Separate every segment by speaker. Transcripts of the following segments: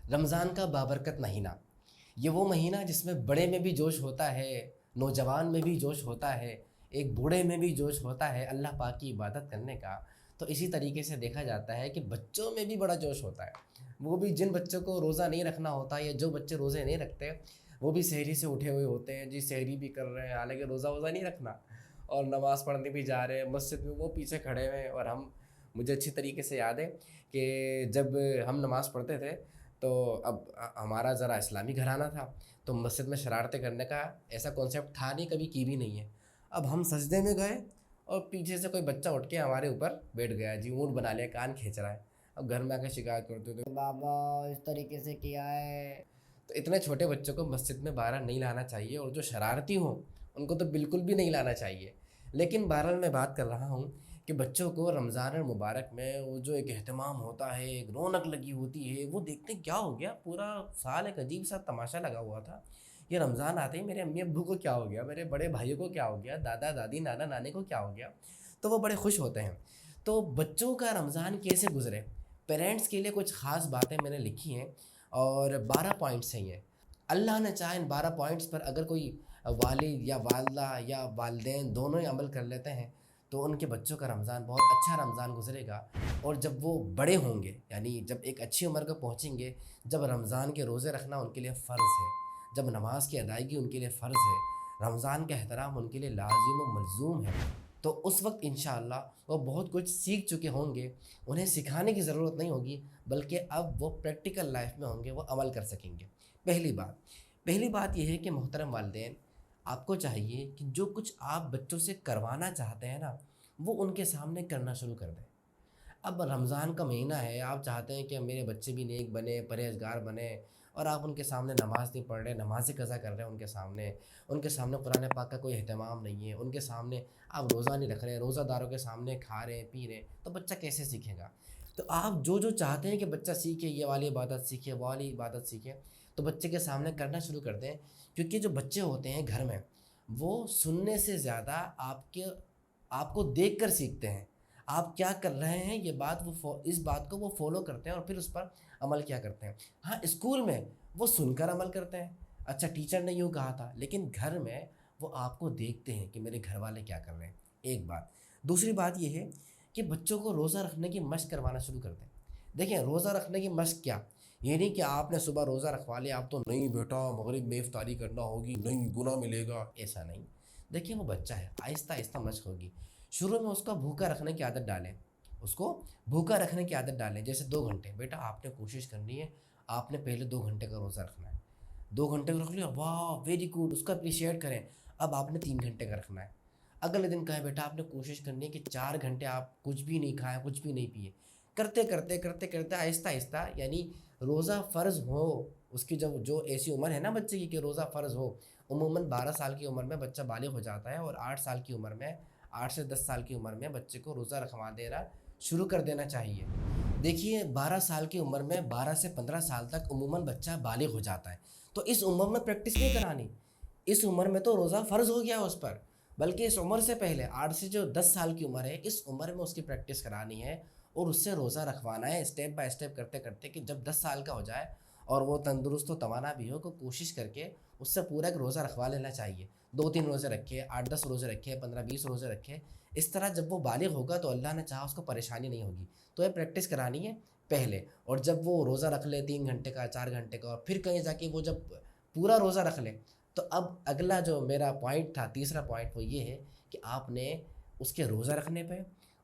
Speaker 1: رمضان کا بابرکت مہینہ، یہ وہ مہینہ جس میں بڑے میں بھی جوش ہوتا ہے، نوجوان میں بھی جوش ہوتا ہے، ایک بوڑھے میں بھی جوش ہوتا ہے اللہ پاک کی عبادت کرنے کا۔ تو اسی طریقے سے دیکھا جاتا ہے کہ بچوں میں بھی بڑا جوش ہوتا ہے، وہ بھی جن بچوں کو روزہ نہیں رکھنا ہوتا یا جو بچے روزے نہیں رکھتے وہ بھی سحری سے اٹھے ہوئے ہوتے ہیں، جی سحری بھی کر رہے ہیں حالانکہ روزہ نہیں رکھنا، اور نماز پڑھنے بھی جا رہے ہیں مسجد میں، وہ پیچھے کھڑے ہوئے ہیں۔ اور مجھے اچھی طریقے سے یاد ہے کہ جب ہم نماز پڑھتے تھے تو اب ہمارا ذرا اسلامی گھرانہ تھا، تو مسجد میں شرارتیں کرنے کا ایسا کانسیپٹ تھا نہیں، کبھی کی بھی نہیں ہے۔ اب ہم سجدے میں گئے اور پیچھے سے کوئی بچہ اٹھ کے ہمارے اوپر بیٹھ گیا، جی اونٹ بنا لیا، کان کھینچ رہا ہے۔ اب گھر میں آ کے شکایت کرتے تھے بابا اس طریقے سے کیا ہے۔ تو اتنے چھوٹے بچوں کو مسجد میں بہرحال نہیں لانا چاہیے، اور جو شرارتی ہوں ان کو تو بالکل بھی نہیں لانا چاہیے۔ لیکن بہرحال میں بات کر رہا ہوں کہ بچوں کو رمضان المبارک میں وہ جو ایک اہتمام ہوتا ہے، ایک رونق لگی ہوتی ہے، وہ دیکھتے کیا ہو گیا، پورا سال ایک عجیب سا تماشا لگا ہوا تھا۔ یہ رمضان آتے ہی میرے امی ابو کو کیا ہو گیا، میرے بڑے بھائیوں کو کیا ہو گیا، دادا دادی نانا نانی کو کیا ہو گیا، تو وہ بڑے خوش ہوتے ہیں۔ تو بچوں کا رمضان کیسے گزرے، پیرنٹس کے لیے کچھ خاص باتیں میں نے لکھی ہیں، اور 12 پوائنٹس ہیں یہ۔ اللہ نے چاہے ان 12 پوائنٹس پر اگر کوئی والد یا والدہ یا والدین دونوں ہی عمل کر لیتے ہیں تو ان کے بچوں کا رمضان بہت اچھا رمضان گزرے گا۔ اور جب وہ بڑے ہوں گے، یعنی جب ایک اچھی عمر کو پہنچیں گے، جب رمضان کے روزے رکھنا ان کے لیے فرض ہے، جب نماز کی ادائیگی ان کے لیے فرض ہے، رمضان کا احترام ان کے لیے لازم و ملزوم ہے، تو اس وقت انشاءاللہ وہ بہت کچھ سیکھ چکے ہوں گے، انہیں سکھانے کی ضرورت نہیں ہوگی، بلکہ اب وہ پریکٹیکل لائف میں ہوں گے، وہ عمل کر سکیں گے۔ پہلی بات یہ ہے کہ محترم والدین، آپ کو چاہیے کہ جو کچھ آپ بچوں سے کروانا چاہتے ہیں نا، وہ ان کے سامنے کرنا شروع کر دیں۔ اب رمضان کا مہینہ ہے، آپ چاہتے ہیں کہ میرے بچے بھی نیک بنے، پرہیزگار بنے، اور آپ ان کے سامنے نماز نہیں پڑھ رہے، نماز قضا کر رہے ہیں ان کے سامنے قرآن پاک کا کوئی اہتمام نہیں ہے، ان کے سامنے آپ روزہ نہیں رکھ رہے ہیں، روزہ داروں کے سامنے کھا رہے ہیں پی رہے ہیں، تو بچہ کیسے سیکھے گا؟ تو آپ جو چاہتے ہیں کہ بچہ سیکھے، یہ والی عبادت سیکھے، وہ والی عبادت سیکھے، تو بچے کے سامنے کرنا شروع کر دیں۔ کیونکہ جو بچے ہوتے ہیں گھر میں، وہ سننے سے زیادہ آپ کو دیکھ کر سیکھتے ہیں، آپ کیا کر رہے ہیں یہ بات، اس بات کو وہ فالو کرتے ہیں اور پھر اس پر عمل کیا کرتے ہیں۔ ہاں اسکول میں وہ سن کر عمل کرتے ہیں، اچھا ٹیچر نے یوں کہا تھا، لیکن گھر میں وہ آپ کو دیکھتے ہیں کہ میرے گھر والے کیا کر رہے ہیں، ایک بات۔ دوسری بات یہ ہے کہ بچوں کو روزہ رکھنے کی مشق کروانا شروع کر دیں۔ دیکھیں روزہ رکھنے کی مشق کیا، یہ نہیں کہ آپ نے صبح روزہ رکھوا لیا، آپ تو نہیں بیٹا مغرب میں افطاری کرنا ہوگی، نہیں گناہ ملے گا، ایسا نہیں۔ دیکھیں وہ بچہ ہے، آہستہ آہستہ مشق ہوگی۔ شروع میں اس کو بھوکا رکھنے کی عادت ڈالیں، جیسے 2 گھنٹے بیٹا آپ نے کوشش کرنی ہے، آپ نے پہلے 2 گھنٹے کا روزہ رکھنا ہے، 2 گھنٹے کا رکھ لیا، واہ ویری گڈ، اس کا اپریشیٹ کریں۔ اب آپ نے 3 گھنٹے کا رکھنا ہے۔ اگلے دن کہیں بیٹا آپ نے کوشش کرنی ہے کہ 4 گھنٹے آپ کچھ بھی نہیں کھائیں، کچھ بھی نہیں پیے۔ کرتے آہستہ آہستہ، یعنی روزہ فرض ہو، اس کی جب جو ایسی عمر ہے نا بچے کی کہ روزہ فرض ہو، عموماً 12 سال کی عمر میں بچہ بالغ ہو جاتا ہے، اور 8 سال کی عمر میں، 8 سے 10 سال کی عمر میں بچے کو روزہ رکھوا دینا شروع کر دینا چاہیے۔ دیکھیے 12 سال کی عمر میں 12 سے 15 سال تک عموماً بچہ بالغ ہو جاتا ہے، تو اس عمر میں پریکٹس نہیں کرانی، اس عمر میں تو روزہ فرض ہو گیا اس پر، بلکہ اس عمر سے پہلے 8 سے جو 10 سال کی عمر ہے، اس عمر میں اس کی پریکٹس کرانی ہے، اور اس سے روزہ رکھوانا ہے اسٹیپ بائی اسٹیپ کرتے کرتے، کہ جب 10 سال کا ہو جائے اور وہ تندرست و توانا بھی ہو، کو کوشش کر کے اس سے پورا ایک روزہ رکھوا لینا چاہیے۔ 2-3 روزے رکھے، 8-10 روزے رکھے، 15-20 روزے رکھے، اس طرح جب وہ بالغ ہوگا تو اللہ نے چاہا اس کو پریشانی نہیں ہوگی۔ تو یہ پریکٹس کرانی ہے پہلے، اور جب وہ روزہ رکھ لے 3 گھنٹے کا، 4 گھنٹے کا، اور پھر کہیں جا کے وہ جب پورا روزہ رکھ لے، تو اب اگلا جو میرا پوائنٹ تھا، تیسرا پوائنٹ، وہ یہ ہے کہ آپ نے اس کے روزہ رکھنے پہ،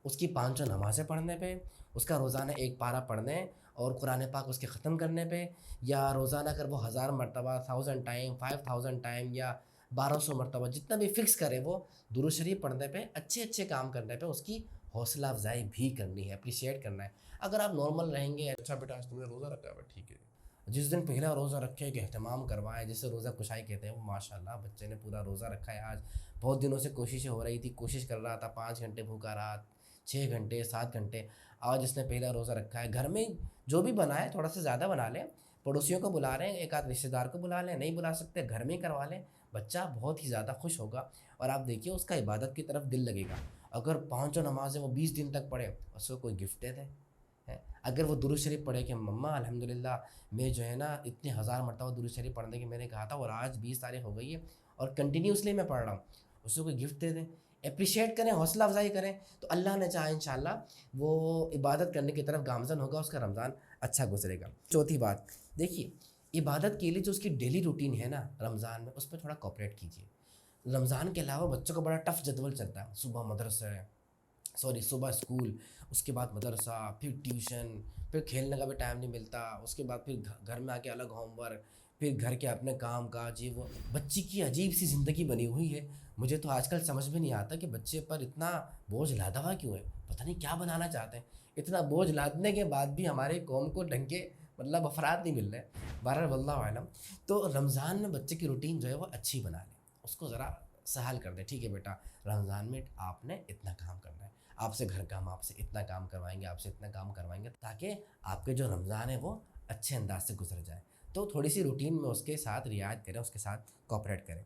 Speaker 1: اس کی 5 نمازیں پڑھنے پہ، اس کا روزانہ 1 پارہ پڑھنے اور قرآن پاک اس کے ختم کرنے پہ، یا روزانہ اگر وہ 1000 مرتبہ، 1000 ٹائم، 5000 ٹائم، یا 1200 مرتبہ، جتنا بھی فکس کرے وہ درود شریف پڑھنے پہ، اچھے کام کرنے پہ اس کی حوصلہ افزائی بھی کرنی ہے، اپریشیٹ کرنا ہے۔ اگر آپ نارمل رہیں گے، اچھا بیٹا آج تم نے روزہ رکھا ہے، ٹھیک ہے، جس دن پہلا روزہ رکھے کہ اہتمام کروائے، جسے روزہ کشائی کہتے ہیں، وہ ماشاءاللہ بچے نے پورا روزہ رکھا ہے، آج بہت دنوں سے کوششیں ہو رہی تھی، کوشش کر رہا تھا، 5 گھنٹے بھوکا رہا، 6 گھنٹے، 7 گھنٹے، آج اس نے پہلا روزہ رکھا ہے۔ گھر میں جو بھی بنائے تھوڑا سا زیادہ بنا لیں، پڑوسیوں کو بلا رہے ہیں، ایک آدھ رشتہ دار کو بلا لیں، نہیں بلا سکتے گھر میں ہی کروا لیں، بچہ بہت ہی زیادہ خوش ہوگا، اور آپ دیکھیے اس کا عبادت کی طرف دل لگے گا۔ اگر 5 نمازیں وہ 20 دن تک پڑھے، اس کو کوئی گفٹ دے دیں، اگر وہ درود شریف پڑھے کہ مما الحمدللہ میں جو ہے نا اتنے 1000 مرتبہ درود شریف پڑھنے کی میں نے کہا تھا اور آج 20 تاریخ ہو گئی ہے اور کنٹینیوسلی میں پڑھ رہا ہوں، اس کو کوئی گفٹ دے دیں، اپریشیٹ کریں، حوصلہ افزائی کریں، تو اللہ نے چاہا انشاءاللہ وہ عبادت کرنے کی طرف گامزن ہوگا، اس کا رمضان اچھا گزرے گا۔ چوتھی بات دیکھیے، عبادت کے لیے جو اس کی ڈیلی روٹین ہے نا رمضان میں، اس پہ تھوڑا کوپریٹ کیجیے۔ رمضان کے علاوہ بچوں کا بڑا ٹف جدول چلتا ہے، صبح مدرسہ صبح اسکول، اس کے بعد مدرسہ، پھر ٹیوشن، پھر کھیلنے کا بھی ٹائم نہیں ملتا، اس کے بعد پھر گھر میں آ کے الگ ہوم ورک، پھر گھر کے اپنے کام کاج، یہ وہ بچی کی عجیب سی زندگی بنی ہوئی ہے۔ مجھے تو آج کل سمجھ میں نہیں آتا کہ بچے پر اتنا بوجھ لادا ہوا کیوں ہے، پتہ نہیں کیا بنانا چاہتے ہیں۔ اتنا بوجھ لادنے کے بعد بھی ہمارے قوم کو ڈھنگ کے افراد نہیں مل رہے، بہرحال واللہ اعلم۔ تو رمضان میں بچے کی روٹین جو ہے وہ اچھی بنا لیں، اس کو ذرا سہل کر دیں، ٹھیک ہے بیٹا رمضان میں آپ نے اتنا کام کرنا ہے، آپ سے گھر کا ہم آپ سے اتنا کام کروائیں گے، آپ سے اتنا کام کروائیں گے، تاکہ آپ کے جو رمضان ہے وہ اچھے انداز سے گزر جائے۔ تو تھوڑی سی روٹین میں اس کے ساتھ رعایت کریں، اس کے ساتھ کوپریٹ کریں۔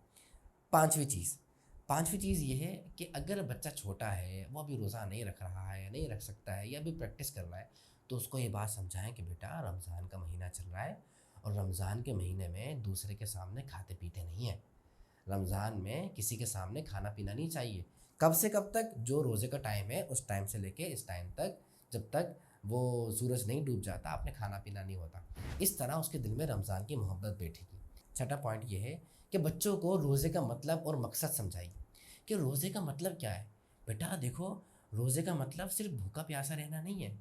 Speaker 1: پانچویں چیز یہ ہے کہ اگر بچہ چھوٹا ہے، وہ ابھی روزہ نہیں رکھ رہا ہے، نہیں رکھ سکتا ہے یا ابھی پریکٹس کر رہا ہے، تو اس کو یہ بات سمجھائیں کہ بیٹا رمضان کا مہینہ چل رہا ہے اور رمضان کے مہینے میں دوسرے کے سامنے کھاتے پیتے نہیں ہیں۔ رمضان میں کسی کے سامنے کھانا پینا نہیں چاہیے۔ کب سے کب تک؟ جو روزے کا ٹائم ہے اس ٹائم سے لے کے اس ٹائم تک، جب تک وہ سورج نہیں ڈوب جاتا آپ نے کھانا پینا نہیں ہوتا۔ اس طرح اس کے دل میں رمضان کی محبت بیٹھے گی۔ چھٹا پوائنٹ یہ ہے کہ بچوں کو روزے کا مطلب اور مقصد سمجھائیے کہ روزے کا مطلب کیا ہے۔ بیٹا دیکھو، روزے کا مطلب صرف بھوکا پیاسا رہنا نہیں ہے،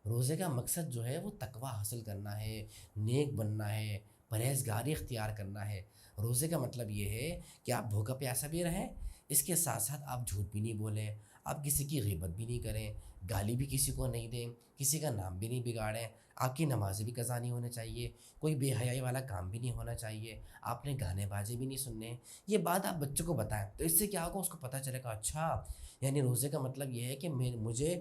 Speaker 1: روزے کا مقصد جو ہے وہ تقویٰ حاصل کرنا ہے، نیک بننا ہے، پرہیزگاری اختیار کرنا ہے۔ روزے کا مطلب یہ ہے کہ آپ بھوکا پیاسا بھی رہیں، اس کے ساتھ ساتھ آپ جھوٹ بھی نہیں بولیں، آپ کسی کی غیبت بھی نہیں کریں، گالی بھی کسی کو نہیں دیں، کسی کا نام بھی نہیں بگاڑیں، آپ کی نمازیں بھی قضا نہیں ہونے چاہیے، کوئی بے حیائی والا کام بھی نہیں ہونا چاہیے، آپ نے گانے بازے بھی نہیں سننے۔ یہ بات آپ بچوں کو بتائیں تو اس سے کیا ہوگا، اس کو پتہ چلے گا اچھا یعنی روزے کا مطلب یہ ہے کہ مجھے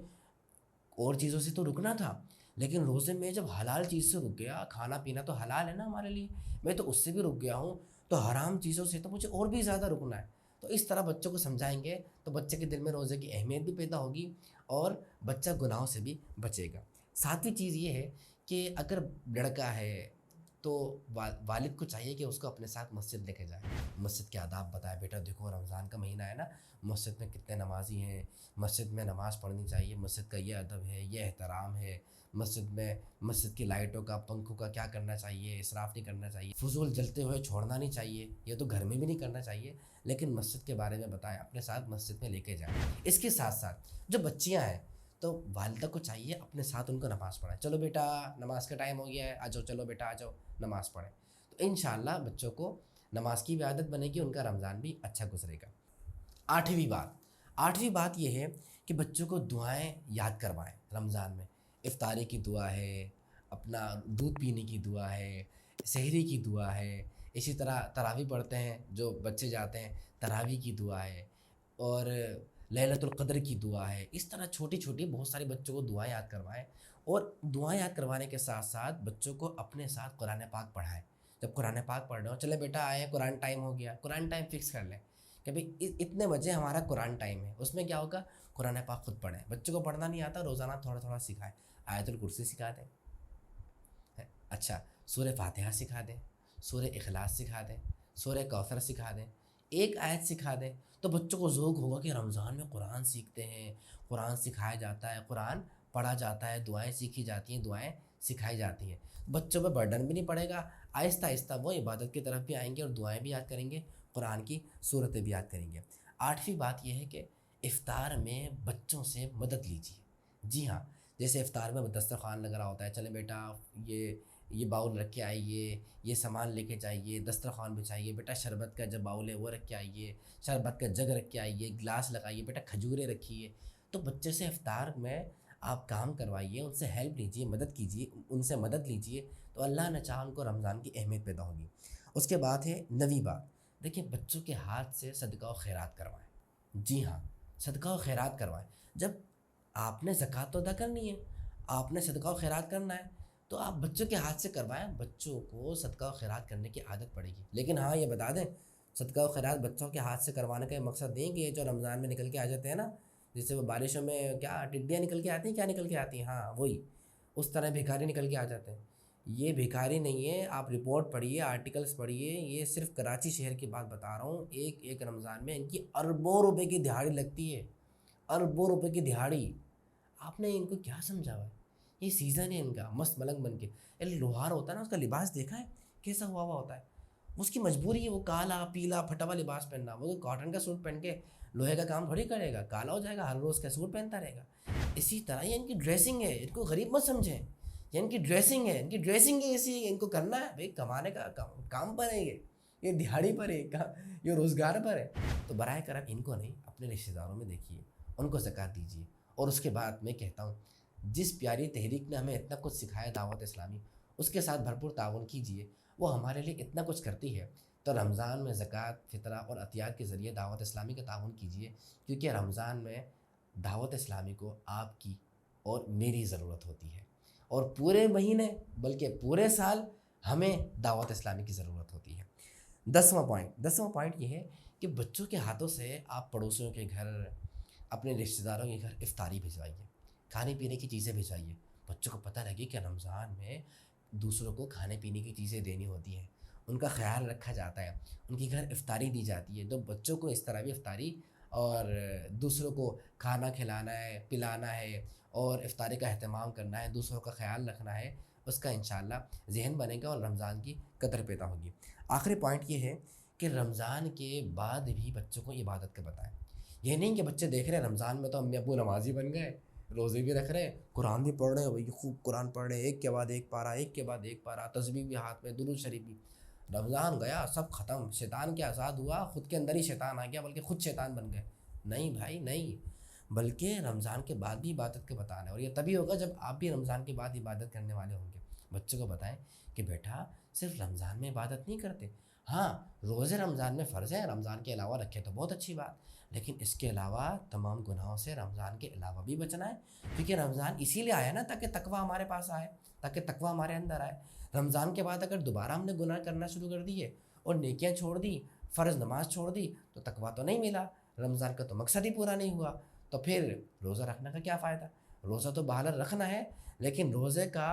Speaker 1: اور چیزوں سے تو رکنا تھا، لیکن روزے میں جب حلال چیز سے رک گیا، کھانا پینا تو حلال ہے نا ہمارے لیے، میں تو اس سے بھی رک گیا ہوں، تو حرام چیزوں سے تو مجھے اور بھی زیادہ رکنا ہے۔ تو اس طرح بچوں کو سمجھائیں گے تو بچے کے دل میں روزے کی اہمیت بھی پیدا ہوگی اور بچہ گناہوں سے بھی بچے گا۔ ساتویں چیز یہ ہے کہ اگر لڑکا ہے تو والد کو چاہیے کہ اس کو اپنے ساتھ مسجد لے کے جائے، مسجد کے آداب بتائے، بیٹا دیکھو رمضان کا مہینہ ہے نا، مسجد میں کتنے نمازی ہیں، مسجد میں نماز پڑھنی چاہیے، مسجد کا یہ ادب ہے، یہ احترام ہے، مسجد کی لائٹوں کا پنکھوں کا کیا کرنا چاہیے، اسراف نہیں کرنا چاہیے، فضول جلتے ہوئے چھوڑنا نہیں چاہیے، یہ تو گھر میں بھی نہیں کرنا چاہیے، لیکن مسجد کے بارے میں بتائیں، اپنے ساتھ مسجد میں لے کے جائیں۔ اس کے ساتھ ساتھ جو بچیاں ہیں تو والدہ کو چاہیے اپنے ساتھ ان کو نماز پڑھائیں، چلو بیٹا نماز کا ٹائم ہو گیا ہے، آ جاؤ، چلو بیٹا آ جاؤ نماز پڑھیں۔ تو انشاءاللہ بچوں کو نماز کی بھی عادت بنے گی، ان کا رمضان بھی اچھا گزرے گا۔ آٹھویں بات یہ ہے کہ بچوں کو دعائیں یاد کروائیں رمضان میں۔ افطاری کی دعا ہے، اپنا دودھ پینے کی دعا ہے، سحری کی دعا ہے، اسی طرح تراویح پڑھتے ہیں جو بچے جاتے ہیں، تراویح کی دعا ہے، اور لیلۃ القدر کی دعا ہے۔ اس طرح چھوٹی چھوٹی بہت سارے بچوں کو دعائیں یاد کروائیں، اور دعائیں یاد کروانے کے ساتھ ساتھ بچوں کو اپنے ساتھ قرآن پاک پڑھائیں۔ جب قرآن پاک پڑھ رہے ہو، چلے بیٹا آئے قرآن ٹائم ہو گیا، قرآن ٹائم فکس کر لیں کہ بھئی اتنے بجے ہمارا قرآن ٹائم ہے، اس میں کیا ہوگا، قرآن پاک خود پڑھیں۔ بچوں کو پڑھنا نہیں آتا، روزانہ تھوڑا تھوڑا سکھائیں، آیت الکرسی سکھا دیں، اچھا سورہ فاتحہ سکھا دیں، سورہ اخلاص سکھا دیں، سورہ کوثر سکھا دیں، ایک آیت سکھا دیں، تو بچوں کو ذوق ہوگا کہ رمضان میں قرآن سیکھتے ہیں، قرآن سکھایا جاتا ہے، قرآن پڑھا جاتا ہے، دعائیں سیکھی جاتی ہیں، دعائیں سکھائی جاتی ہیں۔ بچوں پہ برڈن بھی نہیں پڑے گا، آہستہ آہستہ وہ عبادت کی طرف بھی آئیں گے اور دعائیں بھی یاد کریں گے، قرآن کی صورتیں بھی یاد کریں گے۔ آٹھویں بات یہ ہے کہ افطار میں بچوں سے مدد لیجیے۔ جی ہاں، جیسے افطار میں دسترخوان لگ رہا ہوتا ہے، چلیں بیٹا یہ باؤل رکھ کے آئیے، یہ سامان لے کے جائیے، دسترخوان بچھائیے، بیٹا شربت کا جو باؤل ہے وہ رکھ کے آئیے، شربت کا جگ رکھ کے آئیے، گلاس لگائیے، بیٹا کھجوریں رکھیے۔ تو بچے سے افطار میں آپ کام کروائیے، ان سے ہیلپ لیجیے، مدد کیجیے، ان سے مدد لیجیے، تو اللہ نے چاہا ان کو رمضان کی اہمیت پیدا ہوگی۔ اس کے بعد ہے 9ویں بات، دیکھیں بچوں کے ہاتھ سے صدقہ و خیرات کروائیں۔ جی ہاں، صدقہ و خیرات کروائیں۔ جب آپ نے زکوٰۃ تو ادا کرنی ہے، آپ نے صدقہ و خیرات کرنا ہے، تو آپ بچوں کے ہاتھ سے کروائیں، بچوں کو صدقہ و خیرات کرنے کی عادت پڑے گی۔ لیکن ہاں یہ بتا دیں، صدقہ و خیرات بچوں کے ہاتھ سے کروانے کا یہ مقصد نہیں کہ یہ جو رمضان میں نکل کے آ جاتے ہیں نا، جس سے وہ بارشوں میں کیا ٹڈیاں نکل کے آتی ہیں، کیا نکل کے آتی ہیں، ہاں وہی اس طرح بھکاری نکل کے آ جاتے ہیں. یہ بھکاری نہیں ہے. آپ رپورٹ پڑھیے، آرٹیکلس پڑھیے. یہ صرف کراچی شہر کی بات بتا رہا ہوں. ایک رمضان میں ان کی اربوں روپے کی دہاڑی لگتی ہے، اربوں روپے کی دہاڑی. آپ نے ان کو کیا سمجھا ہوا ہے؟ یہ سیزن ہے ان کا مست ملنگ بن کے. لوہار ہوتا ہے نا، اس کا لباس دیکھا ہے کیسا ہوا ہوتا ہے؟ اس کی مجبوری ہے وہ کالا پیلا پھٹا ہوا لباس پہننا. وہ کاٹن کا سوٹ پہن کے لوہے کا کام تھوڑی کرے گا، کالا ہو جائے گا، ہر روز کا سوٹ پہنتا رہے گا. اسی طرح یہ ان کی ڈریسنگ ہے. ان کو غریب مت سمجھیں. یہ ان کی ڈریسنگ ہے، ان کی ڈریسنگ ہی ایسی ہے. ان کو کرنا ہے بھائی، کمانے کا کام پر ہے. یہ دہاڑی پر ہے، یہ روزگار پر ہے. تو براہ کرم ان کو نہیں، اپنے رشتہ داروں میں دیکھیے، ان کو زکوٰۃ دیجیے. اور اس کے بعد میں کہتا ہوں، جس پیاری تحریک نے ہمیں اتنا کچھ سکھایا دعوت اسلامی، اس کے ساتھ بھرپور تعاون کیجیے. وہ ہمارے لیے اتنا کچھ کرتی ہے. تو رمضان میں زکوٰۃ، فطرہ اور عطیات کے ذریعے دعوت اسلامی کا تعاون کیجیے. کیونکہ رمضان میں دعوت اسلامی کو آپ کی اور میری ضرورت ہوتی ہے. اور پورے مہینے بلکہ پورے سال ہمیں دعوت اسلامی کی ضرورت ہوتی ہے. 10واں پوائنٹ یہ ہے کہ بچوں کے ہاتھوں سے آپ پڑوسیوں کے گھر، اپنے رشتہ داروں کے گھر افطاری بھجوائیے، کھانے پینے کی چیزیں بھجوائیے. بچوں کو پتہ لگے کہ رمضان میں دوسروں کو کھانے پینے کی چیزیں دینی ہوتی ہیں، ان کا خیال رکھا جاتا ہے، ان کے گھر افطاری دی جاتی ہے. تو بچوں کو اس طرح بھی افطاری اور دوسروں کو کھانا کھلانا ہے، پلانا ہے اور افطاری کا اہتمام کرنا ہے، دوسروں کا خیال رکھنا ہے. اس کا انشاءاللہ ذہن بنے گا اور رمضان کی قدر پیدا ہوگی. آخری پوائنٹ یہ ہے کہ رمضان کے بعد بھی بچوں کو عبادت کا بتائیں. یہ نہیں کہ بچے دیکھ رہے ہیں رمضان میں تو امی ابو نمازی بن گئے، روزے بھی رکھ رہے ہیں، قرآن بھی پڑھ رہے ہیں، وہی خوب قرآن پڑھ رہے ہیں، ایک کے بعد ایک پارہ، ایک کے بعد ایک پارہ، تسبیح بھی ہاتھ میں، درود شریف بھی. رمضان گیا، سب ختم، شیطان کے آزاد ہوا، خود کے اندر ہی شیطان آ گیا، بلکہ خود شیطان بن گئے. نہیں بھائی نہیں، بلکہ رمضان کے بعد بھی عبادت کا بتانا ہے. اور یہ تبھی ہوگا جب آپ بھی رمضان کے بعد عبادت کرنے والے ہوں گے. بچوں کو بتائیں کہ بیٹا صرف رمضان میں عبادت نہیں کرتے. ہاں، روزے رمضان میں فرض ہیں، رمضان کے علاوہ رکھے تو بہت اچھی بات، لیکن اس کے علاوہ تمام گناہوں سے رمضان کے علاوہ بھی بچنا ہے. کیونکہ رمضان اسی لیے آیا نا تاکہ تقویٰ ہمارے پاس آئے، تاکہ تقویٰ ہمارے اندر آئے. رمضان کے بعد اگر دوبارہ ہم نے گناہ کرنا شروع کر دیے اور نیکیاں چھوڑ دی، فرض نماز چھوڑ دی، تو تقویٰ تو نہیں ملا، رمضان کا تو مقصد ہی پورا نہیں ہوا. تو پھر روزہ رکھنے کا کیا فائدہ؟ روزہ تو بہرحال رکھنا ہے، لیکن روزے کا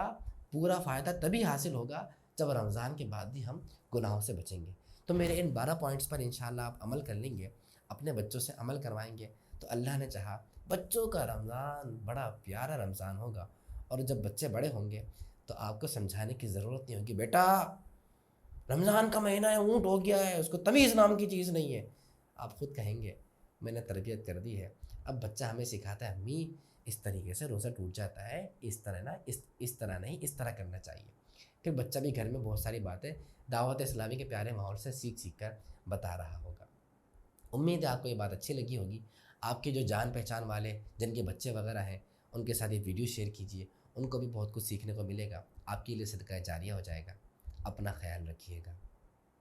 Speaker 1: پورا فائدہ تبھی حاصل ہوگا جب رمضان کے بعد بھی ہم گناہوں سے بچیں گے. تو میرے ان 12 پوائنٹس پر انشاءاللہ آپ عمل کر لیں گے، اپنے بچوں سے عمل کروائیں گے، تو اللہ نے چاہا بچوں کا رمضان بڑا پیارا رمضان ہوگا. اور جب بچے بڑے ہوں گے تو آپ کو سمجھانے کی ضرورت نہیں ہوگی، بیٹا رمضان کا مہینہ ہے، اونٹ ہو گیا ہے، اس کو تمیز نام کی چیز نہیں ہے. آپ خود کہیں گے میں نے تربیت کر دی ہے. اب بچہ ہمیں سکھاتا ہے، امی اس طریقے سے روزہ ٹوٹ جاتا ہے، اس طرح نہ، اس طرح نہیں، اس طرح کرنا چاہیے. پھر بچہ بھی گھر میں بہت ساری باتیں دعوت اسلامی کے پیارے ماحول سے سیکھ کر بتا رہا ہوگا. امید ہے آپ کو یہ بات اچھی لگی ہوگی. آپ کے جو جان پہچان والے جن کے بچے وغیرہ ہیں ان کے ساتھ یہ ویڈیو شیئر کیجیے، ان کو بھی بہت کچھ سیکھنے کو ملے گا، آپ کے لیے صدقہ جاریہ ہو جائے گا. اپنا خیال رکھیے گا.